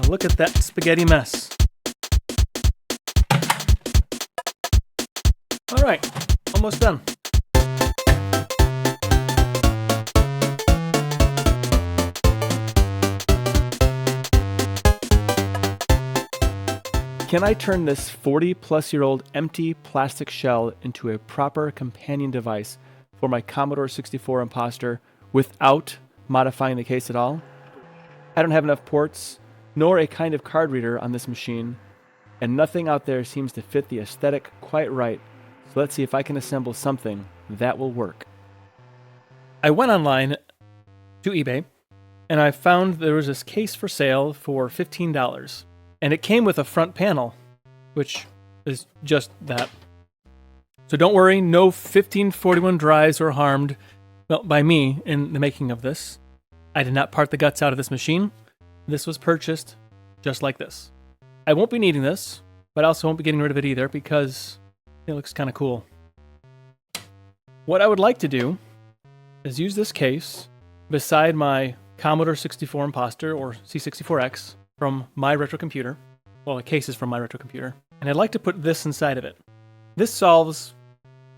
Now look at that spaghetti mess. All right, almost done. Can I turn this 40-plus-year-old empty plastic shell into a proper companion device for my Commodore 64 Impostor without modifying the case at all? I don't have enough ports, nor a kind of card reader on this machine, and nothing out there seems to fit the aesthetic quite right, so let's see if I can assemble something that will work. I went online to eBay, and I found there was this case for sale for $15. And it came with a front panel, which is just that. So don't worry, no 1541 drives were harmed by me in the making of this. I did not part the guts out of this machine. This was purchased just like this. I won't be needing this, but I also won't be getting rid of it either because it looks kind of cool. What I would like to do is use this case beside my Commodore 64 Impostor or C64x from my retro computer. Well, the case is from my retro computer. And I'd like to put this inside of it. This solves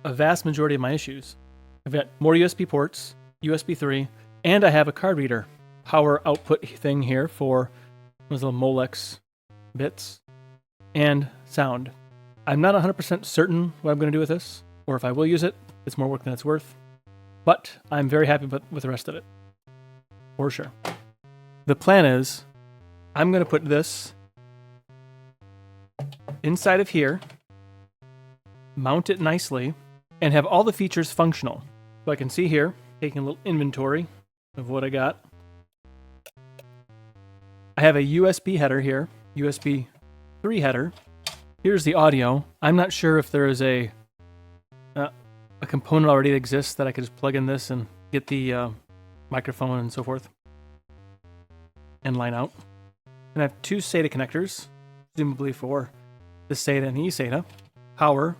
a vast majority of my issues. I've got more USB ports, USB 3, and I have a card reader power output thing here for those little Molex bits and sound. I'm not 100% certain what I'm going to do with this, or if I will use it. It's more work than it's worth. But I'm very happy with the rest of it. For sure. The plan is I'm going to put this inside of here, mount it nicely, and have all the features functional. So I can see here, taking a little inventory of what I got. I have a USB header here, USB 3 header. Here's the audio. I'm not sure if there is a component already that exists that I could just plug in this and get the microphone and so forth and line out. And I have two SATA connectors, presumably for the SATA and the eSATA. Power,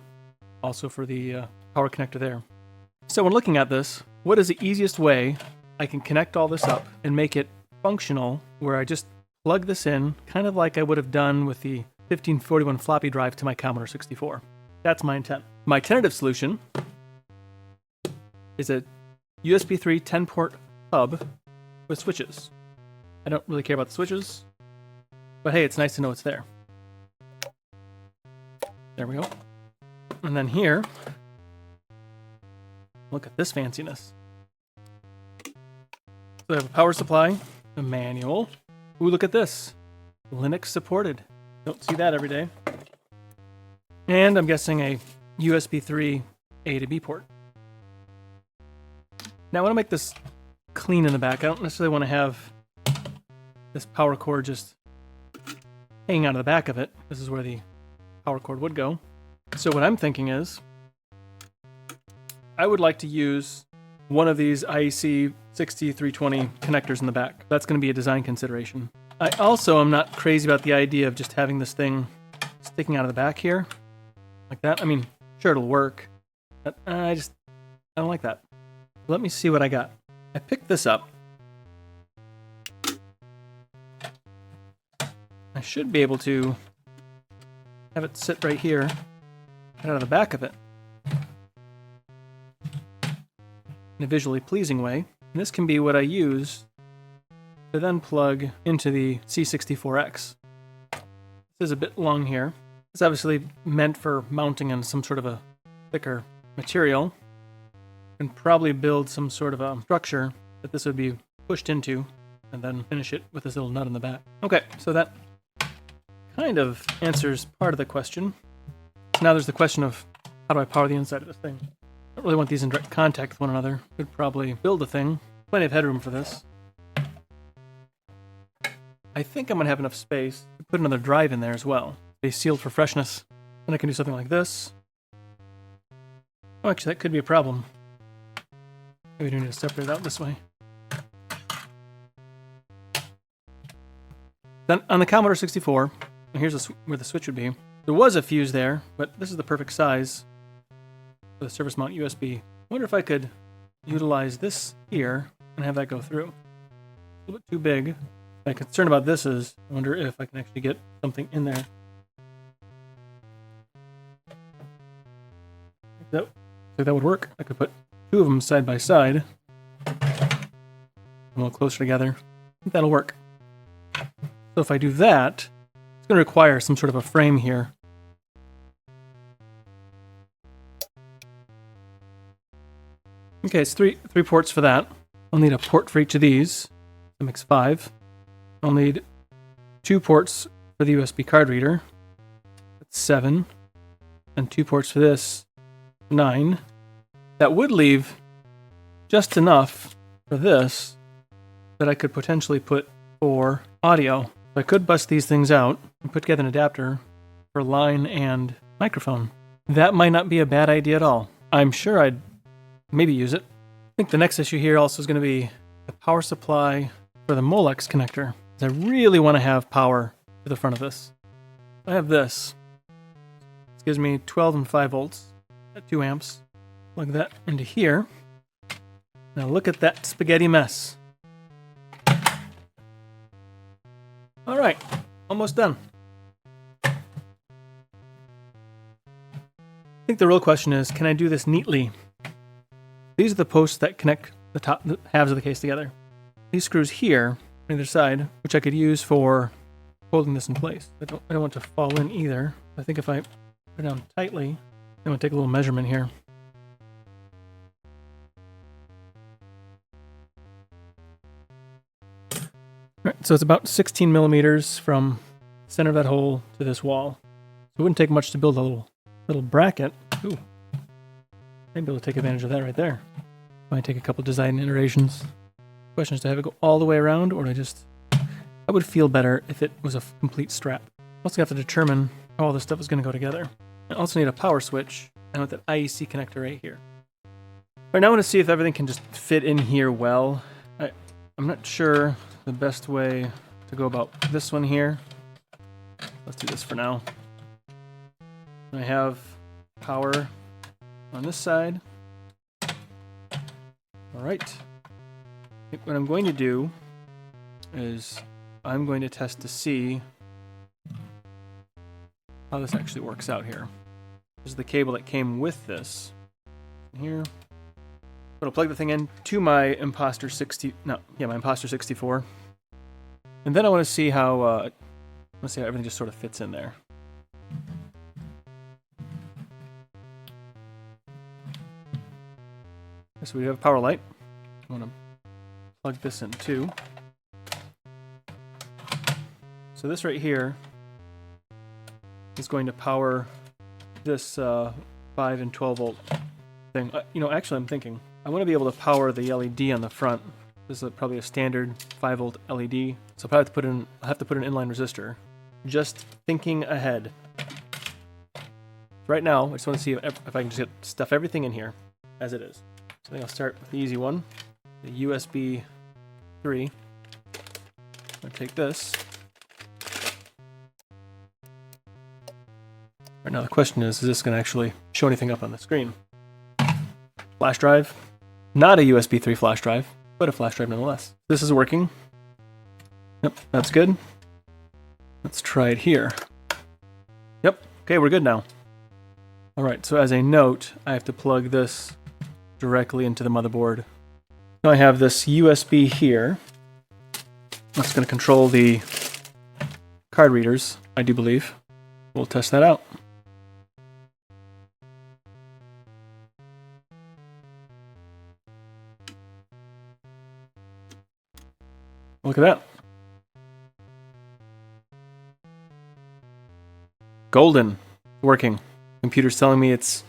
also for the power connector there. So when looking at this, what is the easiest way I can connect all this up and make it functional where I just plug this in, kind of like I would have done with the 1541 floppy drive to my Commodore 64. That's my intent. My tentative solution is a USB 3 10-port hub with switches. I don't really care about the switches, but hey, it's nice to know it's there. There we go. And then here, look at this fanciness. So I have a power supply, a manual. Ooh, look at this. Linux supported. Don't see that every day. And I'm guessing a USB 3 A to B port. Now I want to make this clean in the back. I don't necessarily want to have this power cord just hanging out of the back of it. This is where the power cord would go. So what I'm thinking is I would like to use one of these IEC 6320 connectors in the back. That's going to be a design consideration. I also am not crazy about the idea of just having this thing sticking out of the back here like that. I mean, sure, it'll work, but I don't like that. Let me see what I got. I picked this up. I should be able to have it sit right here, right out of the back of it, in a visually pleasing way. And this can be what I use to then plug into the C64X. This is a bit long here. It's obviously meant for mounting on some sort of a thicker material. And probably build some sort of a structure that this would be pushed into and then finish it with this little nut in the back. Okay, so that kind of answers part of the question. So now there's the question of how do I power the inside of this thing? I don't really want these in direct contact with one another. Could probably build a thing. Plenty of headroom for this. I think I'm going to have enough space to put another drive in there as well. Be sealed for freshness. And I can do something like this. Oh, actually, that could be a problem. Maybe we need to separate it out this way. Then on the Commodore 64, and here's where the switch would be. There was a fuse there, but this is the perfect size for the surface mount USB. I wonder if I could utilize this here and have that go through. A little bit too big My concern about this is, I wonder if I can actually get something in there. That would work. I could put two of them side by side. A little closer together. I think that'll work. So if I do that, it's going to require some sort of a frame here. Okay, it's three ports for that. I'll need a port for each of these. That makes 5. I'll need 2 ports for the USB card reader. That's 7. And 2 ports for this. 9. That would leave just enough for this that I could potentially put for audio. So I could bust these things out and put together an adapter for line and microphone. That might not be a bad idea at all. I'm sure I'd maybe use it. I think the next issue here also is going to be the power supply for the Molex connector. I really want to have power to the front of this. I have this. This gives me 12 and 5 volts at 2 amps. Plug that into here. Now look at that spaghetti mess. All right, almost done. I think the real question is, can I do this neatly? These are the posts that connect the halves of the case together. These screws here on either side, which I could use for holding this in place. I don't want to fall in either. I think if I put it down tightly, I'm going to take a little measurement here. Right, so it's about 16 millimeters from the center of that hole to this wall. So it wouldn't take much to build a little bracket. Ooh. Maybe able to take advantage of that right there. Might take a couple design iterations. Question is, to have it go all the way around, or I would feel better if it was a complete strap. Also have to determine how all this stuff is going to go together. I also need a power switch, and with that IEC connector right here. Right now I want to see if everything can just fit in here well. I'm not sure the best way to go about this one here. Let's do this for now. I have power on this side. All right. I think what I'm going to do is I'm going to test to see how this actually works out here. This is the cable that came with this. Here. I'm gonna plug the thing in to my Impostor 64. And then I want to see how everything just sort of fits in there. So we have a power light. I want to plug this in too. So this right here is going to power this 5 and 12 volt thing. Actually I'm thinking I want to be able to power the LED on the front. This is probably a standard 5 volt LED. So I'll have to put an inline resistor. Just thinking ahead. Right now, I just want to see if I can just stuff everything in here as it is. So I think I'll start with the easy one, the USB 3. I'm going to take this. Right now the question is this going to actually show anything up on the screen? Flash drive. Not a USB 3 flash drive, but a flash drive nonetheless. This is working. Yep, that's good. Let's try it here. Yep, okay, we're good now. All right, so as a note, I have to plug this directly into the motherboard. Now I have this USB here. That's going to control the card readers, I do believe. We'll test that out. Look at that. Golden. Working. Computer's telling me it's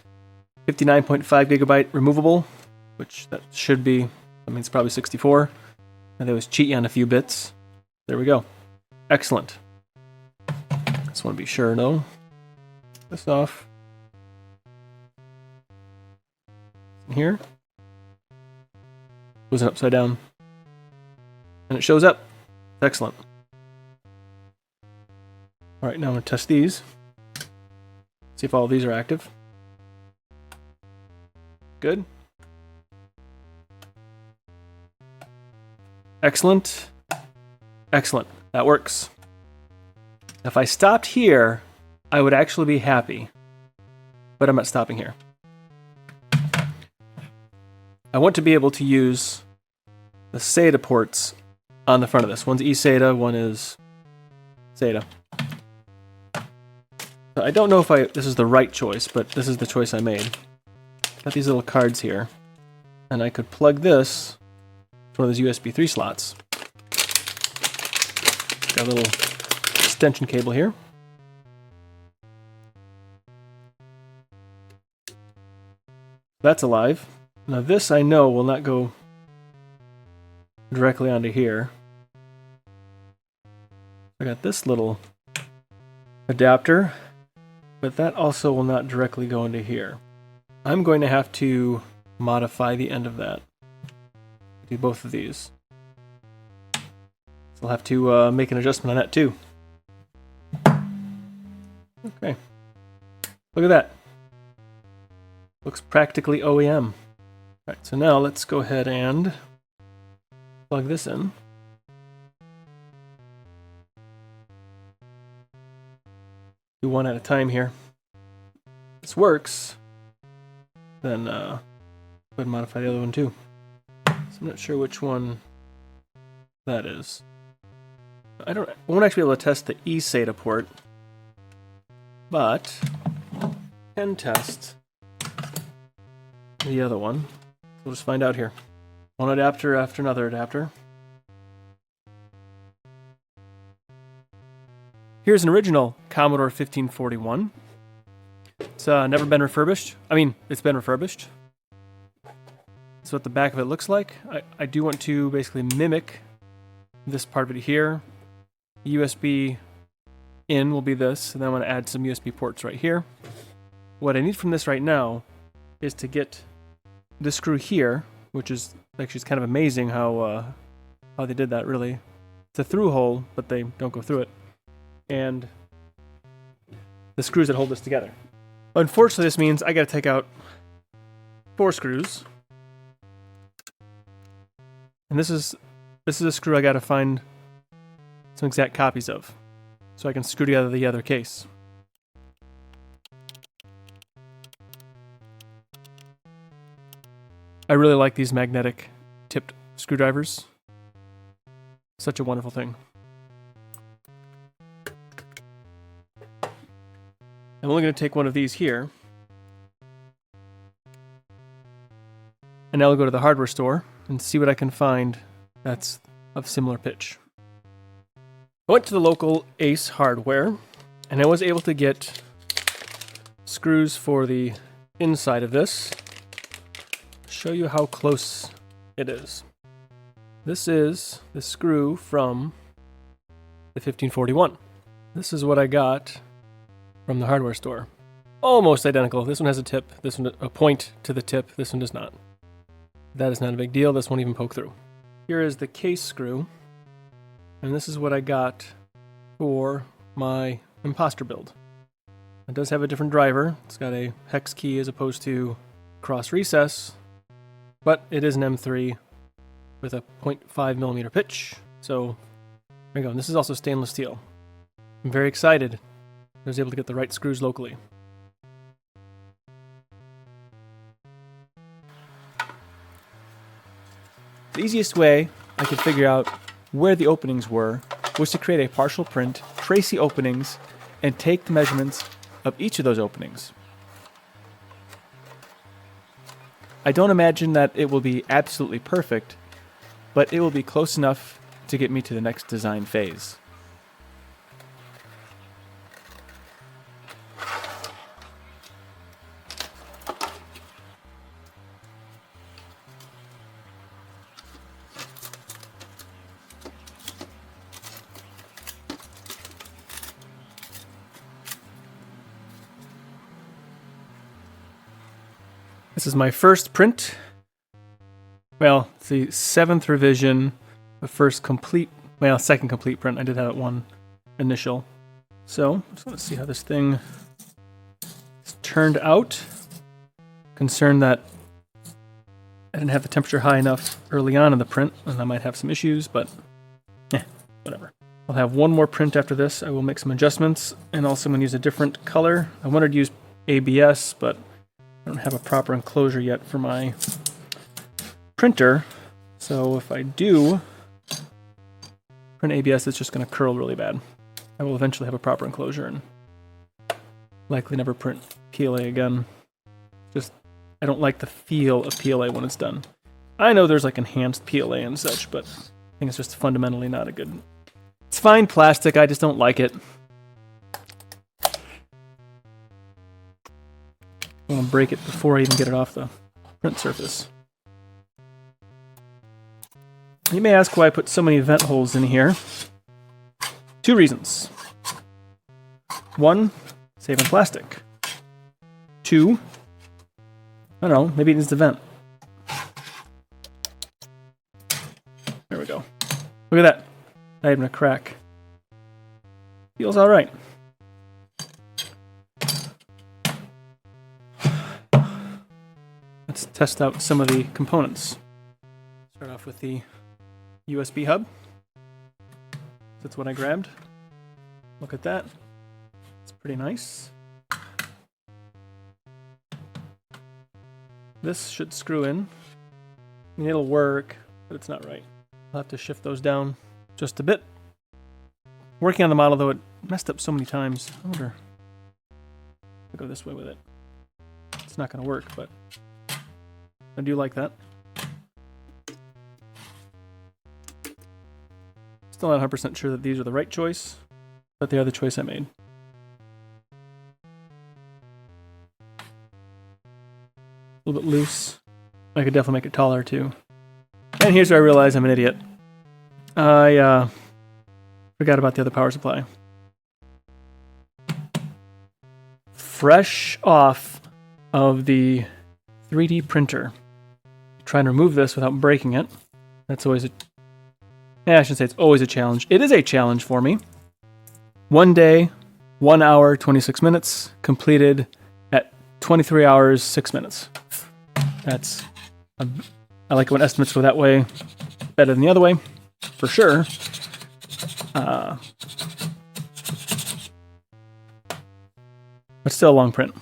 59.5 gigabyte removable, which that should be, that means probably 64. And they always cheat you on a few bits. There we go. Excellent. Just want to be sure, no. This off. Here. Was it upside down? And it shows up. Excellent. All right, now I'm going to test these. See if all of these are active. Good. Excellent. Excellent. That works. If I stopped here, I would actually be happy. But I'm not stopping here. I want to be able to use the SATA ports on the front of this. One's eSATA, one is SATA. I don't know if this is the right choice, but this is the choice I made. Got these little cards here. And I could plug this to one of those USB 3 slots. Got a little extension cable here. That's alive. Now this I know will not go directly onto here. I got this little adapter, but that also will not directly go into here. I'm going to have to modify the end of that. Do both of these. So I'll have to make an adjustment on that too. Okay. Look at that. Looks practically OEM. Alright, so now let's go ahead and plug this in. Do one at a time here. If this works, then go ahead and modify the other one too. So I'm not sure which one that is. I won't actually be able to test the eSATA port, but I can test the other one. We'll just find out here. One adapter after another adapter. Here's an original Commodore 1541. It's never been refurbished. I mean, it's been refurbished. That's what the back of it looks like. I do want to basically mimic this part of it here. USB in will be this, and then I'm going to add some USB ports right here. What I need from this right now is to get this screw here, which is actually kind of amazing how they did that, really. It's a through hole, but they don't go through it. And the screws that hold this together. Unfortunately, this means I got to take out 4 screws. And this is a screw I got to find some exact copies of, so I can screw together the other case. I really like these magnetic tipped screwdrivers. Such a wonderful thing. I'm only going to take one of these here. And now I'll go to the hardware store and see what I can find that's of similar pitch. I went to the local Ace Hardware, and I was able to get screws for the inside of this. Show you how close it is. This is the screw from the 1541. This is what I got from the hardware store. Almost identical. This one has a tip, this one a point to the tip, this one does not. That is not a big deal, this won't even poke through. Here is the case screw, and this is what I got for my Impostor build. It does have a different driver. It's got a hex key as opposed to cross recess, but it is an M3 with a 0.5 millimeter pitch. So there you go. And this is also stainless steel. I'm very excited I was able to get the right screws locally. The easiest way I could figure out where the openings were was to create a partial print, trace the openings, and take the measurements of each of those openings. I don't imagine that it will be absolutely perfect, but it will be close enough to get me to the next design phase. This is my first print. Well, it's the 7th revision, the second complete print. I did have one initial. So, let's see how this thing is turned out. Concerned that I didn't have the temperature high enough early on in the print, and I might have some issues, but whatever. I'll have one more print after this. I will make some adjustments, and also I'm going to use a different color. I wanted to use ABS, but I don't have a proper enclosure yet for my printer. So if I do print ABS, it's just going to curl really bad. I will eventually have a proper enclosure and likely never print PLA again. Just, I don't like the feel of PLA when it's done. I know there's like enhanced PLA and such, but I think it's just fundamentally not a good... It's fine plastic, I just don't like it. I want to break it before I even get it off the print surface. You may ask why I put so many vent holes in here. 2 reasons. 1, saving plastic. 2, I don't know, maybe it needs to vent. There we go. Look at that. Not even a crack. Feels alright. Let's test out some of the components. Start off with the USB hub. That's what I grabbed. Look at that. It's pretty nice. This should screw in. I mean, it'll work, but it's not right. I'll have to shift those down just a bit. Working on the model, though, it messed up so many times. I wonder if I go this way with it. It's not going to work, but I do like that. Still not 100% sure that these are the right choice, but they are the choice I made. A little bit loose. I could definitely make it taller too. And here's where I realize I'm an idiot. I forgot about the other power supply. Fresh off of the 3D printer. Trying to remove this without breaking it. That's always a... Yeah, I shouldn't say it's always a challenge. It is a challenge for me. 1 day, 1 hour, 26 minutes. Completed at 23 hours, 6 minutes. That's... I like it when estimates go that way. Better than the other way, for sure. But still a long print.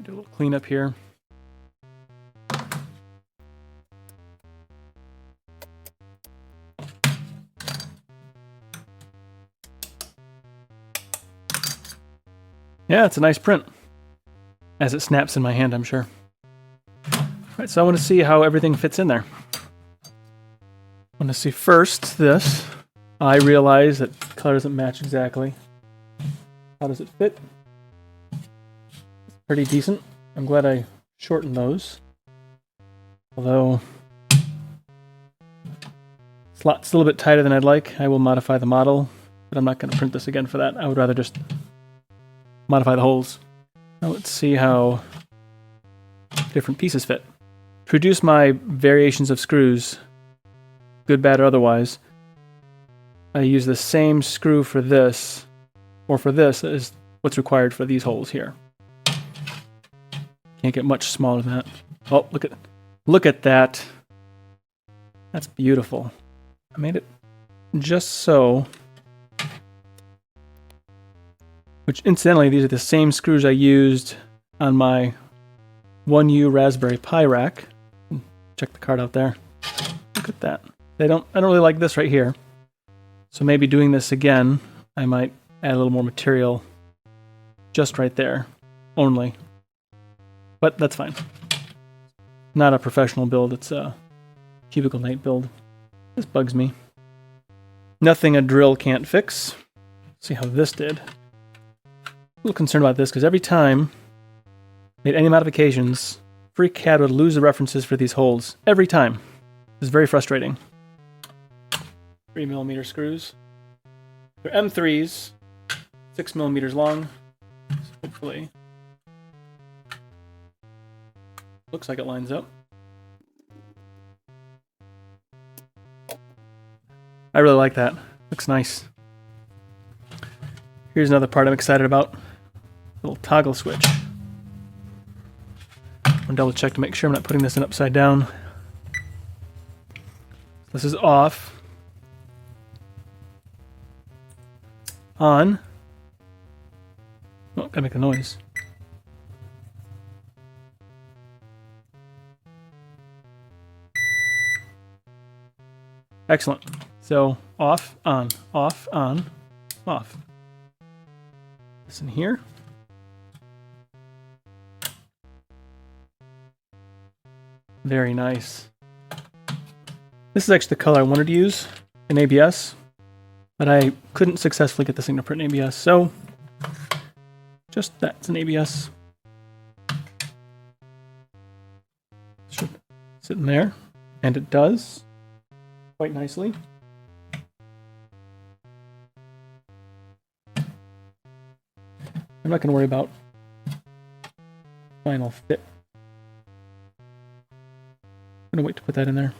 Do a little cleanup here. Yeah, it's a nice print. As it snaps in my hand, I'm sure. Alright, so I want to see how everything fits in there. I want to see first this. I realize that the color doesn't match exactly. How does it fit? It's pretty decent. I'm glad I shortened those. Although, slot's a little bit tighter than I'd like. I will modify the model, but I'm not going to print this again for that. I would rather just modify the holes. Now let's see how different pieces fit. Produce my variations of screws, good, bad, or otherwise. I use the same screw for this, or for this, as what's required for these holes here. Can't get much smaller than that. Oh, look at that. That's beautiful. I made it just so. Which, incidentally, these are the same screws I used on my 1U Raspberry Pi rack. Check the card out there. Look at that. I don't really like this right here. So maybe doing this again, I might add a little more material just right there only. But that's fine. Not a professional build, it's a cubicle night build. This bugs me. Nothing a drill can't fix. See how this did. A little concerned about this because every time I made any modifications, FreeCAD would lose the references for these holes. Every time. It's very frustrating. 3mm screws. They're M3s, 6mm long. So hopefully, looks like it lines up. I really like that. Looks nice. Here's another part I'm excited about. Little toggle switch. I'm gonna double check to make sure I'm not putting this in upside down. This is off. on. Oh, gotta make a noise. Excellent. So off, on, off, on, off. This in here. Very nice. This is actually the color I wanted to use in ABS, but I couldn't successfully get this thing to print in ABS, so just that's an ABS. Should sit in there, and it does quite nicely. I'm not going to worry about final fit. I'm going to wait to put that in there.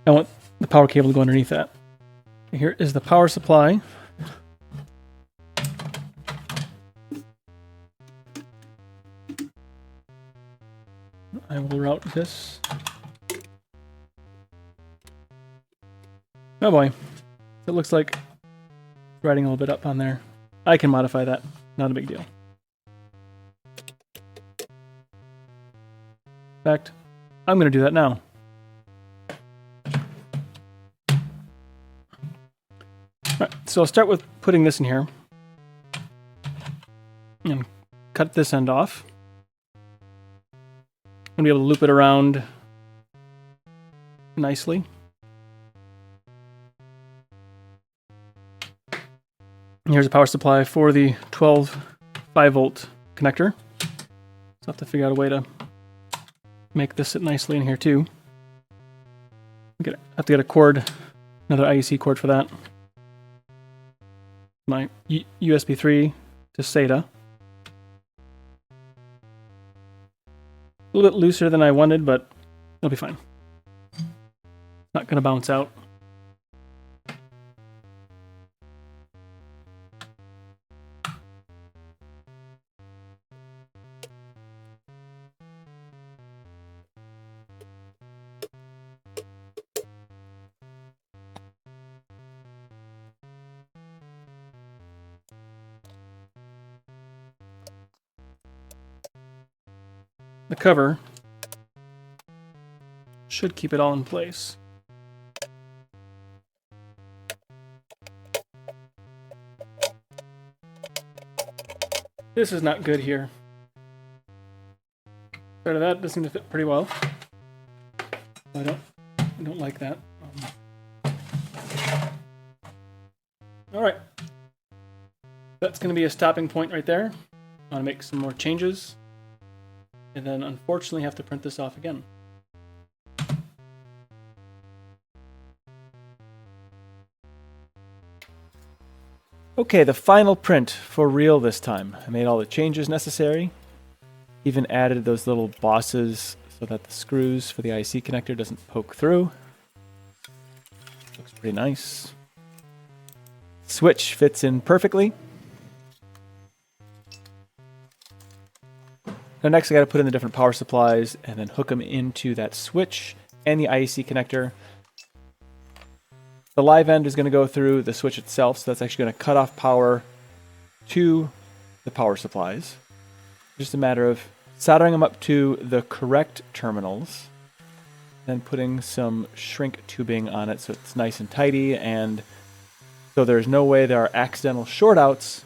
I want the power cable to go underneath that. Here is the power supply. I will route this. Oh boy. It looks like it's riding a little bit up on there. I can modify that. Not a big deal. In fact, I'm going to do that now. Alright, so I'll start with putting this in here. And cut this end off. I'm going to be able to loop it around nicely. Here's a power supply for the 12 5-volt connector. So I'll have to figure out a way to make this sit nicely in here too. I have to get a cord, another IEC cord for that. My USB 3 to SATA. A little bit looser than I wanted, but it'll be fine. Not going to bounce out. The cover should keep it all in place. This is not good here. Part of that does seem to fit pretty well. I don't like that. All right, that's going to be a stopping point right there. I want to make some more changes. And then unfortunately have to print this off again. Okay, the final print for real this time. I made all the changes necessary. Even added those little bosses so that the screws for the IC connector doesn't poke through. Looks pretty nice. Switch fits in perfectly. Now next I got to put in the different power supplies and then hook them into that switch and the IEC connector. The live end is going to go through the switch itself, so that's actually going to cut off power to the power supplies. Just a matter of soldering them up to the correct terminals, then putting some shrink tubing on it so it's nice and tidy, and so there's no way there are accidental short outs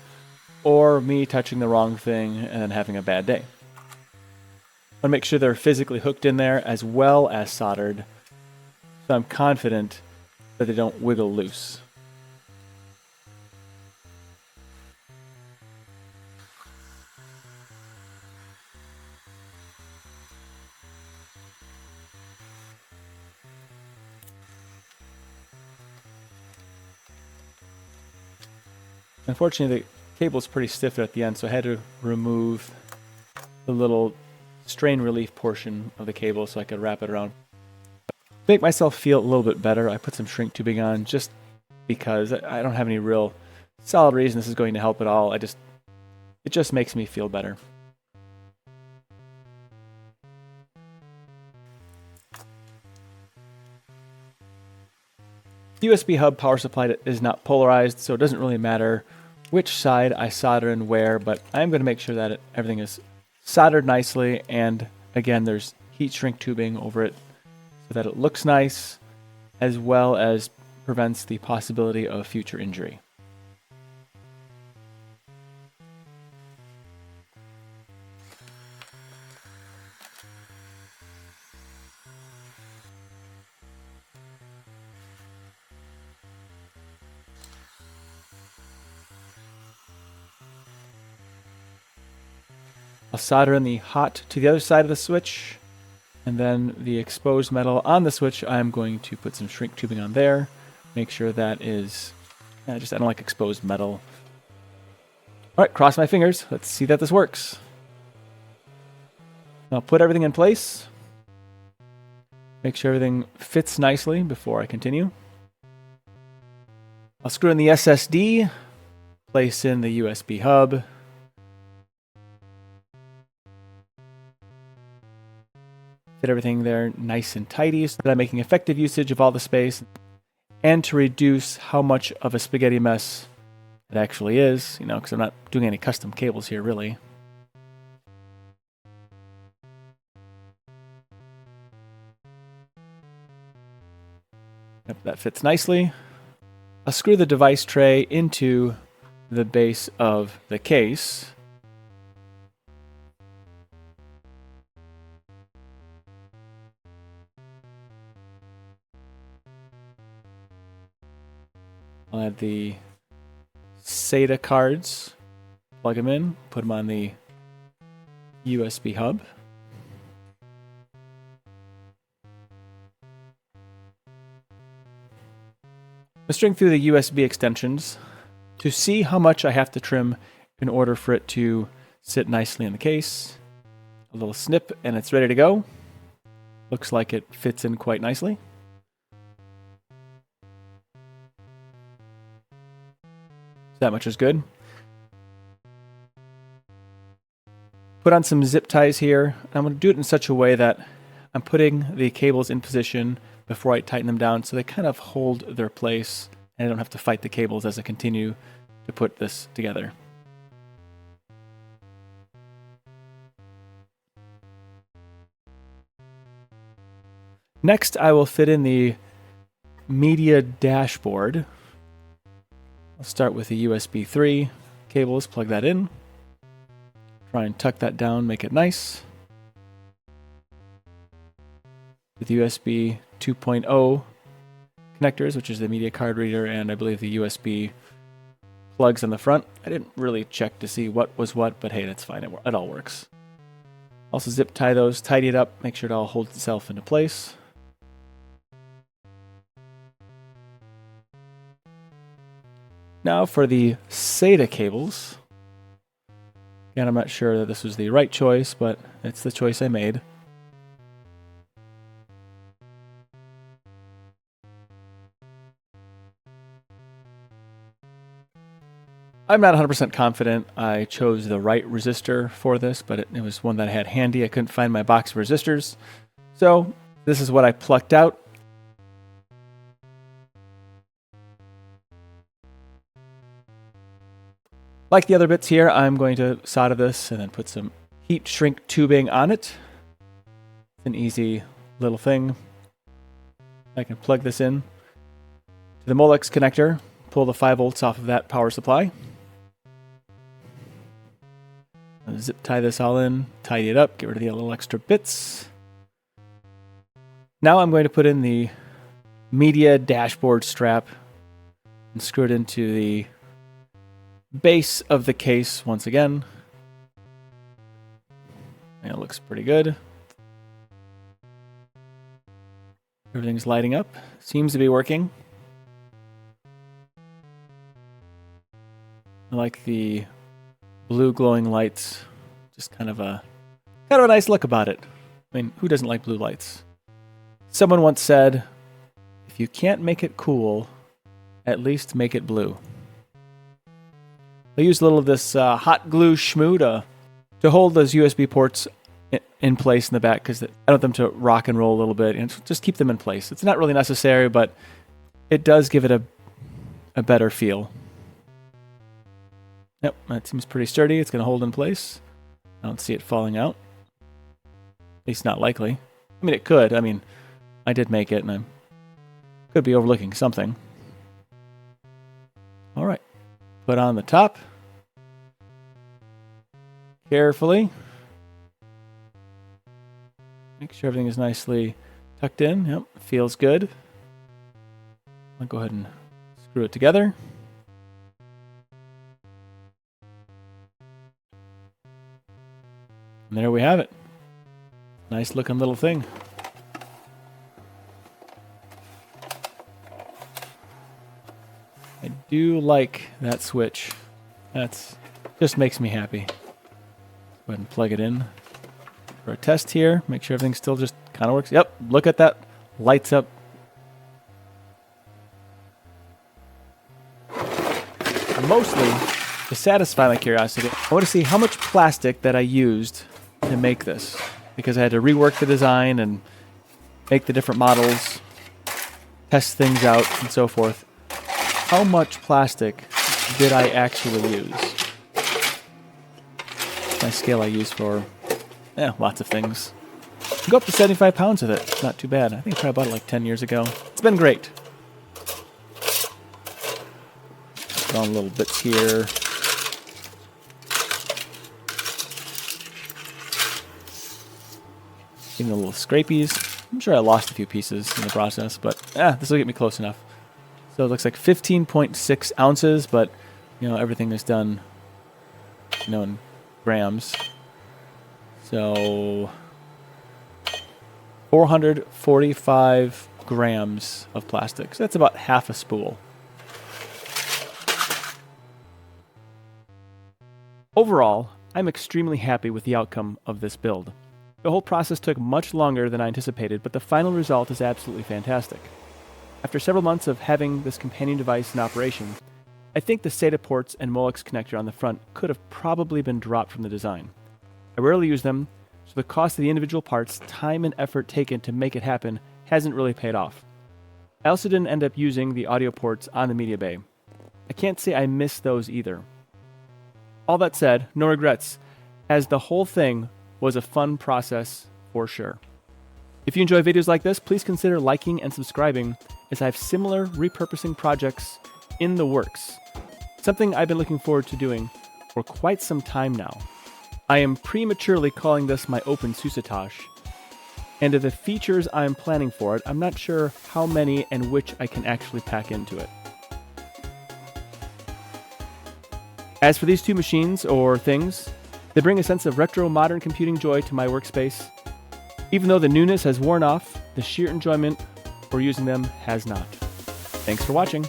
or me touching the wrong thing and then having a bad day. I want to make sure they're physically hooked in there as well as soldered, so I'm confident that they don't wiggle loose. Unfortunately, the cable's pretty stiff at the end, so I had to remove the little strain relief portion of the cable so I could wrap it around. To make myself feel a little bit better, I put some shrink tubing on just because I don't have any real solid reason this is going to help at all. It just makes me feel better. The USB hub power supply is not polarized, so it doesn't really matter which side I solder in where, but I'm going to make sure that everything is soldered nicely, and again, there's heat shrink tubing over it so that it looks nice, as well as prevents the possibility of future injury. I'll solder in the hot to the other side of the switch, and then the exposed metal on the switch, I'm going to put some shrink tubing on there. Make sure that is, I don't like exposed metal. All right, cross my fingers. Let's see that this works. I'll put everything in place. Make sure everything fits nicely before I continue. I'll screw in the SSD, place in the USB hub. Fit everything there nice and tidy so that I'm making effective usage of all the space, and to reduce how much of a spaghetti mess it actually is, because I'm not doing any custom cables here really. Yep, that fits nicely. I'll screw the device tray into the base of the case. I'll add the SATA cards, plug them in, put them on the USB hub. I'll string through the USB extensions to see how much I have to trim in order for it to sit nicely in the case. A little snip and it's ready to go. Looks like it fits in quite nicely. That much is good. Put on some zip ties here. I'm going to do it in such a way that I'm putting the cables in position before I tighten them down so they kind of hold their place and I don't have to fight the cables as I continue to put this together. Next, I will fit in the media dashboard. I'll start with the USB 3 cables, plug that in. Try and tuck that down, make it nice. With USB 2.0 connectors, which is the media card reader, and I believe the USB plugs on the front. I didn't really check to see what was what, but hey, that's fine. It all works. Also zip tie those, tidy it up, make sure it all holds itself into place. Now for the SATA cables. Again, I'm not sure that this was the right choice, but it's the choice I made. I'm not 100% confident I chose the right resistor for this, but it was one that I had handy. I couldn't find my box of resistors. So this is what I plucked out. Like the other bits here, I'm going to solder this and then put some heat shrink tubing on it. It's an easy little thing. I can plug this in to the Molex connector, pull the 5 volts off of that power supply. Zip tie this all in, tidy it up, get rid of the little extra bits. Now I'm going to put in the media dashboard strap and screw it into the base of the case once again. And it looks pretty good. Everything's lighting up. Seems to be working. I like the blue glowing lights. Just kind of a nice look about it. I mean, who doesn't like blue lights? Someone once said, if you can't make it cool, at least make it blue. I use a little of this hot glue schmoo to hold those USB ports in place in the back because I want them to rock and roll a little bit and just keep them in place. It's not really necessary, but it does give it a better feel. Yep, that seems pretty sturdy. It's going to hold in place. I don't see it falling out. At least not likely. I mean, it could. I mean, I did make it, and I could be overlooking something. All right. Put on the top. Carefully. Make sure everything is nicely tucked in. Yep, feels good. I'll go ahead and screw it together. And there we have it. Nice looking little thing. I do like that switch. That's just makes me happy. Go ahead and plug it in for a test here. Make sure everything still just kind of works. Yep, look at that. Lights up. Mostly, to satisfy my curiosity, I want to see how much plastic that I used to make this, because I had to rework the design and make the different models, test things out, and so forth. How much plastic did I actually use? My scale I use for lots of things. You can go up to 75 pounds with it. It's not too bad. I think I probably bought it like 10 years ago. It's been great. Put on little bits here. Even the little scrapies. I'm sure I lost a few pieces in the process, but this will get me close enough. So it looks like 15.6 ounces, but everything is done in grams. So 445 grams of plastic. So that's about half a spool. Overall, I'm extremely happy with the outcome of this build. The whole process took much longer than I anticipated, but the final result is absolutely fantastic. After several months of having this companion device in operation, I think the SATA ports and Molex connector on the front could have probably been dropped from the design. I rarely use them, so the cost of the individual parts, time and effort taken to make it happen hasn't really paid off. I also didn't end up using the audio ports on the media bay. I can't say I missed those either. All that said, no regrets, as the whole thing was a fun process for sure. If you enjoy videos like this, please consider liking and subscribing, as I have similar repurposing projects in the works. Something I've been looking forward to doing for quite some time now. I am prematurely calling this my open Susatosh, and of the features I am planning for it, I'm not sure how many and which I can actually pack into it. As for these two machines, or things, they bring a sense of retro modern computing joy to my workspace. Even though the newness has worn off, the sheer enjoyment for using them has not. Thanks for watching.